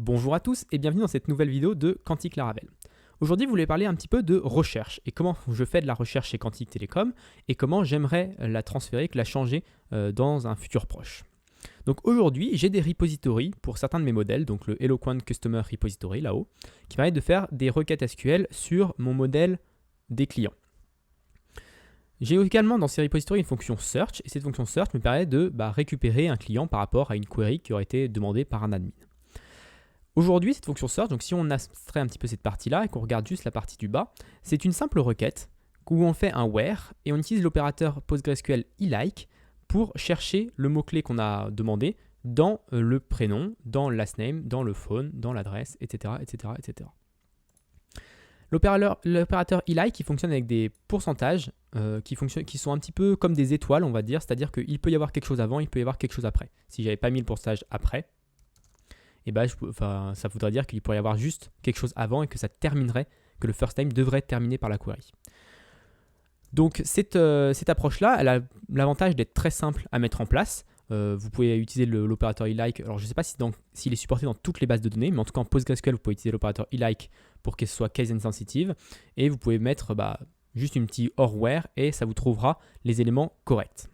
Bonjour à tous et bienvenue dans cette nouvelle vidéo de Quantique Laravel. Aujourd'hui, vous voulez parler un petit peu de recherche et comment je fais de la recherche chez Quantique Télécom et comment j'aimerais la transférer, la changer dans un futur proche. Donc aujourd'hui, j'ai des repositories pour certains de mes modèles, donc le Eloquent Customer Repository là-haut, qui permet de faire des requêtes SQL sur mon modèle des clients. J'ai également dans ces repositories une fonction search et cette fonction search me permet de récupérer un client par rapport à une query qui aurait été demandée par un admin. Aujourd'hui, cette fonction search, donc si on abstrait un petit peu cette partie-là et qu'on regarde juste la partie du bas, c'est une simple requête où on fait un where et on utilise l'opérateur PostgreSQL eLike pour chercher le mot-clé qu'on a demandé dans le prénom, dans le last name, dans le phone, dans l'adresse, etc., etc., etc. L'opérateur eLike qui fonctionne avec des pourcentages qui sont un petit peu comme des étoiles, on va dire, c'est-à-dire qu'il peut y avoir quelque chose avant, il peut y avoir quelque chose après. Si j'avais pas mis le pourcentage après, ça voudrait dire qu'il pourrait y avoir juste quelque chose avant et que ça terminerait, que le first time devrait terminer par la query. Donc cette approche-là, elle a l'avantage d'être très simple à mettre en place. Vous pouvez utiliser l'opérateur eLike. Alors je ne sais pas s'il est supporté dans toutes les bases de données, mais en tout cas en PostgreSQL, vous pouvez utiliser l'opérateur eLike pour qu'elle soit case insensitive. Et vous pouvez mettre juste une petite or where et ça vous trouvera les éléments corrects.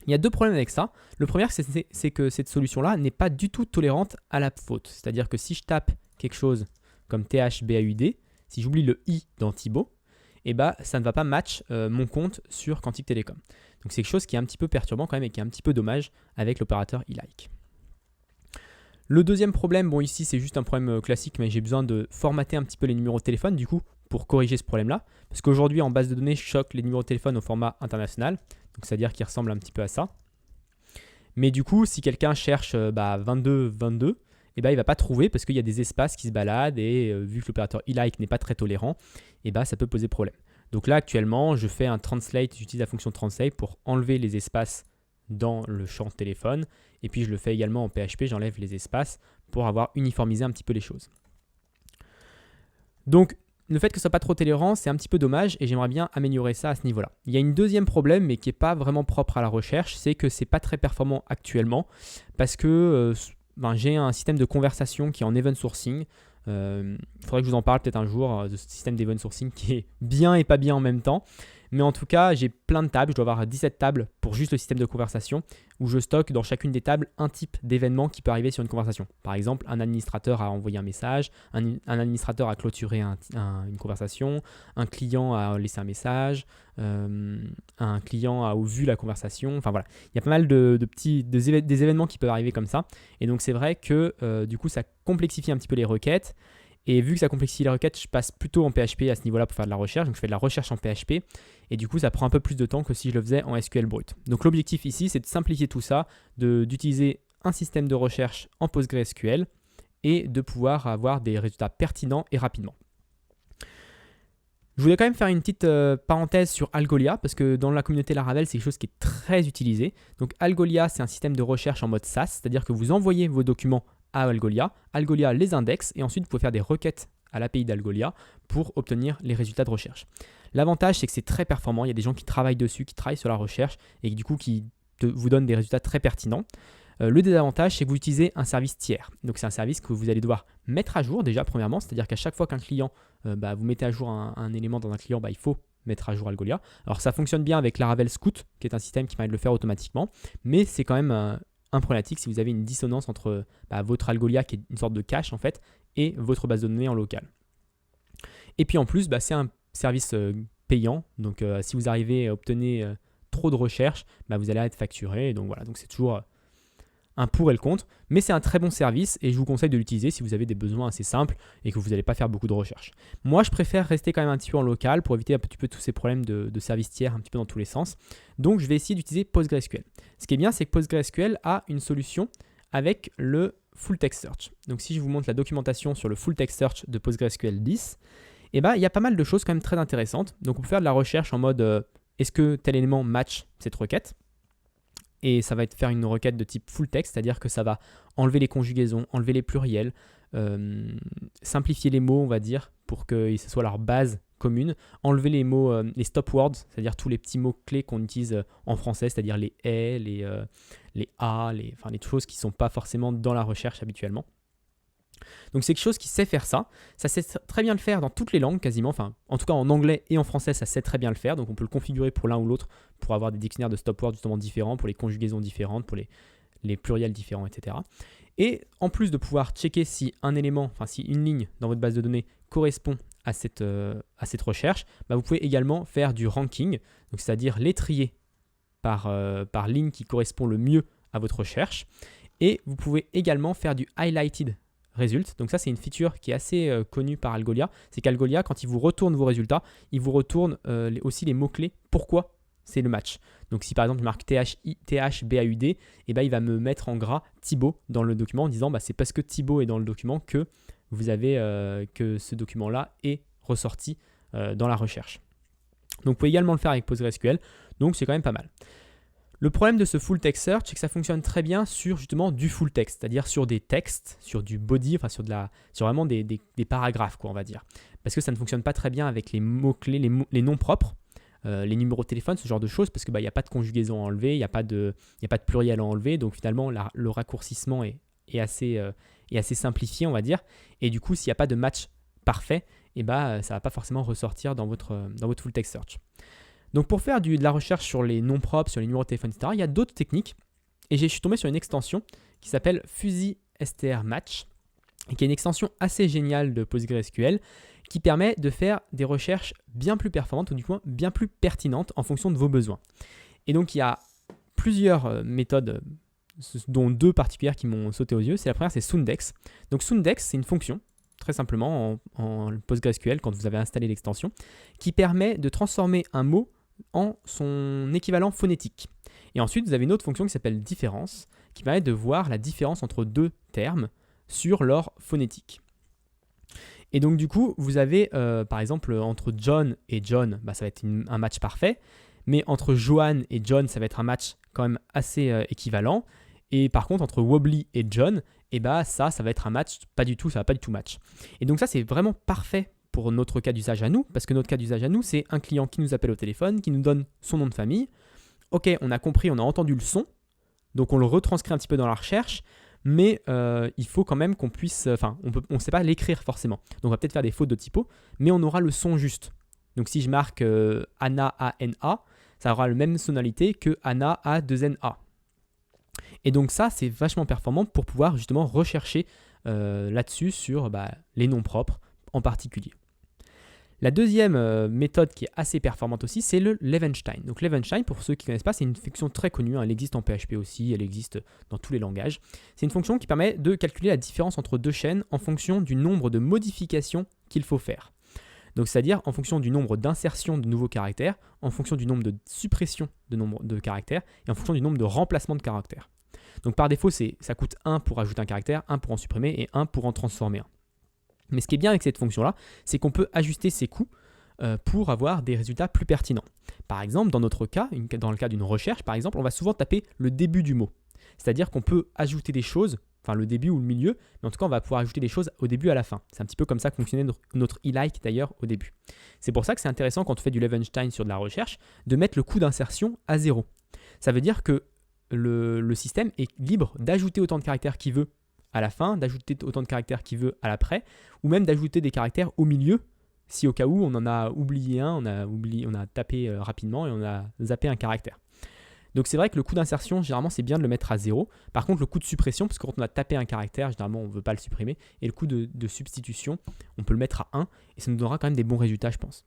Il y a deux problèmes avec ça. Le premier, c'est que cette solution-là n'est pas du tout tolérante à la faute. C'est-à-dire que si je tape quelque chose comme THBAUD, si j'oublie le I dans Thibaut, ça ne va pas match mon compte sur Quantique Télécom. Donc c'est quelque chose qui est un petit peu perturbant quand même et qui est un petit peu dommage avec l'opérateur eLike. Le deuxième problème, bon ici c'est juste un problème classique, mais j'ai besoin de formater un petit peu les numéros de téléphone du coup pour corriger ce problème-là. Parce qu'aujourd'hui en base de données, je choque les numéros de téléphone au format international. Donc c'est-à-dire qu'il ressemble un petit peu à ça. Mais du coup, si quelqu'un cherche 22, il ne va pas trouver parce qu'il y a des espaces qui se baladent et vu que l'opérateur eLike n'est pas très tolérant, ça peut poser problème. Donc là, actuellement, je fais un translate, j'utilise la fonction translate pour enlever les espaces dans le champ téléphone. Et puis je le fais également en PHP, j'enlève les espaces pour avoir uniformisé un petit peu les choses. Donc, le fait que ce soit pas trop tolérant, c'est un petit peu dommage et j'aimerais bien améliorer ça à ce niveau-là. Il y a une deuxième problème, mais qui n'est pas vraiment propre à la recherche, c'est que c'est pas très performant actuellement parce que j'ai un système de conversation qui est en event sourcing. Il faudrait que je vous en parle peut-être un jour de ce système d'event sourcing qui est bien et pas bien en même temps. Mais en tout cas, j'ai plein de tables. Je dois avoir 17 tables pour juste le système de conversation où je stocke dans chacune des tables un type d'événement qui peut arriver sur une conversation. Par exemple, un administrateur a envoyé un message, un administrateur a clôturé une conversation, un client a laissé un message, un client a vu la conversation. Enfin voilà, il y a pas mal des événements qui peuvent arriver comme ça. Et donc c'est vrai que du coup, ça complexifie un petit peu les requêtes. Et vu que ça complexifie les requêtes, je passe plutôt en PHP à ce niveau-là pour faire de la recherche. Donc je fais de la recherche en PHP. Et du coup, ça prend un peu plus de temps que si je le faisais en SQL brut. Donc l'objectif ici, c'est de simplifier tout ça, d'utiliser un système de recherche en PostgreSQL et de pouvoir avoir des résultats pertinents et rapidement. Je voulais quand même faire une petite parenthèse sur Algolia, parce que dans la communauté Laravel, c'est quelque chose qui est très utilisé. Donc Algolia, c'est un système de recherche en mode SaaS, c'est-à-dire que vous envoyez vos documents à Algolia, Algolia les indexe et ensuite vous pouvez faire des requêtes à l'API d'Algolia pour obtenir les résultats de recherche. L'avantage, c'est que c'est très performant, il y a des gens qui travaillent dessus, qui travaillent sur la recherche et du coup qui vous donnent des résultats très pertinents. Le désavantage, c'est que vous utilisez un service tiers. Donc c'est un service que vous allez devoir mettre à jour déjà premièrement, c'est-à-dire qu'à chaque fois qu'un client, vous mettez à jour un élément dans un client, il faut mettre à jour Algolia. Alors ça fonctionne bien avec Laravel Scout, qui est un système qui permet de le faire automatiquement, mais c'est quand même un problématique si vous avez une dissonance entre votre Algolia, qui est une sorte de cache en fait, et votre base de données en local. Et puis en plus, c'est un service payant, donc si vous arrivez à obtenir trop de recherches, vous allez être facturé, donc voilà, donc c'est toujours un pour et le contre, mais c'est un très bon service et je vous conseille de l'utiliser si vous avez des besoins assez simples et que vous n'allez pas faire beaucoup de recherches. Moi, je préfère rester quand même un petit peu en local pour éviter un petit peu tous ces problèmes de service tiers un petit peu dans tous les sens. Donc, je vais essayer d'utiliser PostgreSQL. Ce qui est bien, c'est que PostgreSQL a une solution avec le Full Text Search. Donc, si je vous montre la documentation sur le Full Text Search de PostgreSQL 10, il y a pas mal de choses quand même très intéressantes. Donc, on peut faire de la recherche en mode est-ce que tel élément match cette requête ? Et ça va être faire une requête de type full text, c'est-à-dire que ça va enlever les conjugaisons, enlever les pluriels, simplifier les mots, on va dire, pour que ce soit leur base commune, enlever les mots, les stop words, c'est-à-dire tous les petits mots-clés qu'on utilise en français, c'est-à-dire les « et », les « a », les choses qui ne sont pas forcément dans la recherche habituellement. Donc c'est quelque chose qui sait faire ça. Ça sait très bien le faire dans toutes les langues quasiment. Enfin, en tout cas en anglais et en français, ça sait très bien le faire. Donc on peut le configurer pour l'un ou l'autre pour avoir des dictionnaires de stop words justement différents, pour les conjugaisons différentes, pour les pluriels différents, etc. Et en plus de pouvoir checker si un élément, enfin si une ligne dans votre base de données correspond à cette recherche, vous pouvez également faire du ranking, donc c'est-à-dire les trier par ligne qui correspond le mieux à votre recherche. Et vous pouvez également faire du highlighted result. Donc ça, c'est une feature qui est assez connue par Algolia. C'est qu'Algolia, quand il vous retourne vos résultats, il vous retourne aussi les mots-clés. Pourquoi c'est le match. Donc si par exemple je marque THBAUD, il va me mettre en gras Thibaut dans le document en disant c'est parce que Thibaut est dans le document que vous avez que ce document-là est ressorti dans la recherche. Donc vous pouvez également le faire avec PostgreSQL, donc c'est quand même pas mal. Le problème de ce full text search, c'est que ça fonctionne très bien sur justement du full text, c'est-à-dire sur des textes, sur du body, enfin sur vraiment des paragraphes, quoi, on va dire. Parce que ça ne fonctionne pas très bien avec les mots-clés, les noms propres, les numéros de téléphone, ce genre de choses, parce qu'il n'y a pas de conjugaison à enlever, il n'y a pas de pluriel à enlever, donc finalement le raccourcissement est assez simplifié, on va dire. Et du coup, s'il n'y a pas de match parfait, ça ne va pas forcément ressortir dans votre full text search. Donc pour faire de la recherche sur les noms propres, sur les numéros de téléphone, etc., il y a d'autres techniques. Et je suis tombé sur une extension qui s'appelle Fuzzy STR Match, et qui est une extension assez géniale de PostgreSQL, qui permet de faire des recherches bien plus performantes, ou du moins bien plus pertinentes en fonction de vos besoins. Et donc il y a plusieurs méthodes, dont deux particulières qui m'ont sauté aux yeux. La première, c'est Soundex. Donc Soundex, c'est une fonction, très simplement en PostgreSQL, quand vous avez installé l'extension, qui permet de transformer un mot en son équivalent phonétique. Et ensuite, vous avez une autre fonction qui s'appelle différence, qui permet de voir la différence entre deux termes sur leur phonétique. Et donc du coup, vous avez par exemple entre John et John, ça va être un match parfait, mais entre Johan et John, ça va être un match quand même assez équivalent. Et par contre, entre Wobbly et John, ça va être un match, ça va pas du tout match. Et donc ça, c'est vraiment parfait pour notre cas d'usage à nous, parce que notre cas d'usage à nous, c'est un client qui nous appelle au téléphone, qui nous donne son nom de famille. Ok, on a compris, on a entendu le son, donc on le retranscrit un petit peu dans la recherche, mais il faut quand même qu'on puisse, on ne sait pas l'écrire forcément. Donc on va peut-être faire des fautes de typo, mais on aura le son juste. Donc si je marque Anna A-N-A, ça aura la même sonalité que Anna A-2-N-A. Et donc ça, c'est vachement performant pour pouvoir justement rechercher là-dessus sur les noms propres en particulier. La deuxième méthode qui est assez performante aussi, c'est le Levenshtein. Donc Levenshtein, pour ceux qui ne connaissent pas, c'est une fonction très connue, elle existe en PHP aussi, elle existe dans tous les langages. C'est une fonction qui permet de calculer la différence entre deux chaînes en fonction du nombre de modifications qu'il faut faire. Donc c'est-à-dire en fonction du nombre d'insertions de nouveaux caractères, en fonction du nombre de suppressions de nombre de caractères et en fonction du nombre de remplacements de caractères. Donc par défaut, ça coûte 1 pour ajouter un caractère, 1 pour en supprimer et 1 pour en transformer un. Mais ce qui est bien avec cette fonction-là, c'est qu'on peut ajuster ses coûts pour avoir des résultats plus pertinents. Par exemple, dans notre cas, dans le cas d'une recherche, par exemple, on va souvent taper le début du mot. C'est-à-dire qu'on peut ajouter des choses, enfin le début ou le milieu, mais en tout cas, on va pouvoir ajouter des choses au début et à la fin. C'est un petit peu comme ça que fonctionnait notre e-like d'ailleurs au début. C'est pour ça que c'est intéressant quand on fait du Levenshtein sur de la recherche, de mettre le coût d'insertion à 0. Ça veut dire que le système est libre d'ajouter autant de caractères qu'il veut à la fin, d'ajouter autant de caractères qu'il veut à l'après, ou même d'ajouter des caractères au milieu, si au cas où on en a oublié un, on a tapé rapidement et on a zappé un caractère. Donc c'est vrai que le coût d'insertion, généralement, c'est bien de le mettre à 0. Par contre, le coût de suppression, parce que quand on a tapé un caractère, généralement, on ne veut pas le supprimer, et le coût de substitution, on peut le mettre à 1, et ça nous donnera quand même des bons résultats, je pense.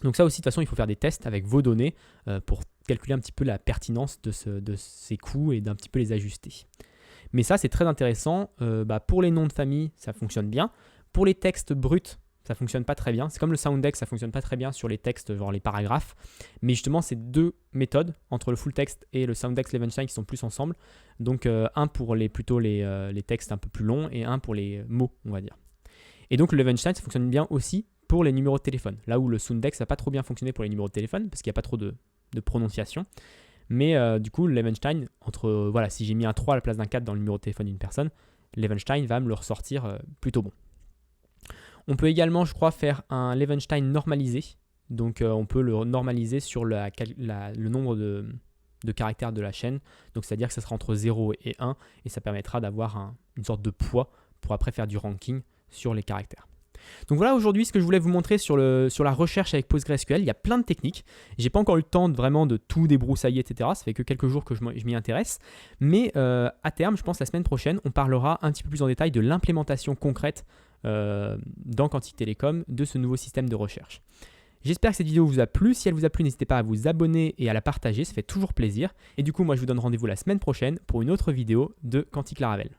Donc ça aussi, de toute façon, il faut faire des tests avec vos données pour calculer un petit peu la pertinence de ces coûts et d'un petit peu les ajuster. Mais ça, c'est très intéressant. Pour les noms de famille, ça fonctionne bien. Pour les textes bruts, ça ne fonctionne pas très bien. C'est comme le Soundex, ça ne fonctionne pas très bien sur les textes, genre les paragraphes. Mais justement, c'est deux méthodes, entre le full text et le Soundex Levenshtein, qui sont plus ensemble. Donc, un pour les textes un peu plus longs et un pour les mots, on va dire. Et donc, le Levenshtein, ça fonctionne bien aussi pour les numéros de téléphone. Là où le Soundex n'a pas trop bien fonctionné pour les numéros de téléphone, parce qu'il n'y a pas trop de prononciation. Mais du coup, Levenshtein, si j'ai mis un 3 à la place d'un 4 dans le numéro de téléphone d'une personne, Levenshtein va me le ressortir plutôt bon. On peut également, je crois, faire un Levenshtein normalisé. Donc, on peut le normaliser sur le nombre de caractères de la chaîne. Donc, c'est-à-dire que ça sera entre 0 et 1 et ça permettra d'avoir une sorte de poids pour après faire du ranking sur les caractères. Donc voilà aujourd'hui ce que je voulais vous montrer sur la recherche avec PostgreSQL. Il y a plein de techniques. J'ai pas encore eu le temps vraiment de tout débroussailler, etc. Ça fait que quelques jours que je m'y intéresse. Mais à terme, je pense la semaine prochaine, on parlera un petit peu plus en détail de l'implémentation concrète dans Quantique Télécom de ce nouveau système de recherche. J'espère que cette vidéo vous a plu. Si elle vous a plu, n'hésitez pas à vous abonner et à la partager. Ça fait toujours plaisir. Et du coup, moi, je vous donne rendez-vous la semaine prochaine pour une autre vidéo de Quantique Laravel.